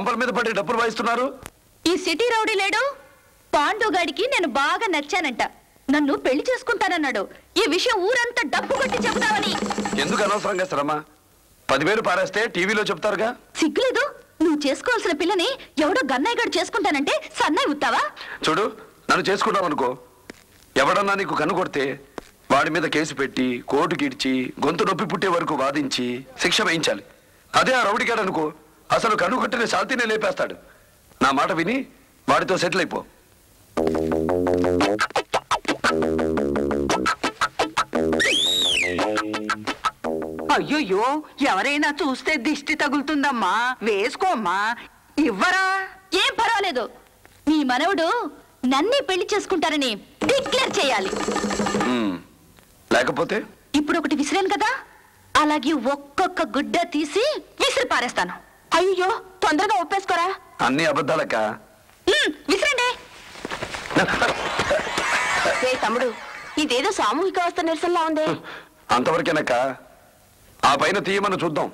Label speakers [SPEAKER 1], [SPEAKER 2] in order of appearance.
[SPEAKER 1] కొంపల మీద పడి డబ్బులు వాయిస్తున్నారు?
[SPEAKER 2] ఈ సిటీ రౌడీ లేడు పాండుగాడికి నేను బాగా నచ్చానంట. నన్ను పెళ్లి చేసుకుంటానన్నాడు. ఈ విషయం ఊరంతా డబ్బు కొట్టి చెబుతావని.
[SPEAKER 1] ఎందుకు అనవసరంగా శ్రమ? 10,000 పారేస్తే టీవీలో చెప్తారుగా.
[SPEAKER 2] సిగ్గులేదు? నువ్వు చేసుకోవాల్సిన పిల్లని ఎవడో గన్నయ్య గారు చేసుకుంటానంటే సన్నాయి ఉత్తావా?
[SPEAKER 1] చూడు, నన్ను చేసుకున్నావనుకో, ఎవడన్నా నీకు కన్ను కొడితే వాడి మీద కేసు పెట్టి కోర్టుకి ఇడ్చి గొంతు నొప్పి పుట్టే వరకు వాదించి శిక్ష వేయించాలి. అదే ఆ రౌడీగాడు అనుకో, అసలు కన్ను కొట్టిన శాంతినే లేపేస్తాడు. నా మాట విని వాడితో సెటిల్ అయిపో.
[SPEAKER 3] అయ్యోయ్యో, ఎవరైనా చూస్తే దిష్టి తగులుతుందమ్మా. వేసుకోమ్మా. ఇవ్వరా?
[SPEAKER 2] ఏం పర్వాలేదు. నీ మనవడు నన్నే పెళ్లి చేసుకుంటారని డిక్లేర్ చేయాలి.
[SPEAKER 1] లేకపోతే
[SPEAKER 2] ఇప్పుడు ఒకటి విసిరాను కదా, అలాగే ఒక్కొక్క గుడ్డ తీసి విసిరి పారేస్తాను. అయ్యో, తొందరగా ఒప్పేసుకోరా.
[SPEAKER 1] అన్ని అబద్ధాలక్క.
[SPEAKER 2] విసిరండి.
[SPEAKER 4] తమ్ముడు, ఇదేదో సామూహిక అవస్థ నిరసనలా ఉంది.
[SPEAKER 1] అంతవరకేనక్క. ఆ పైన తీయమని చూద్దాం.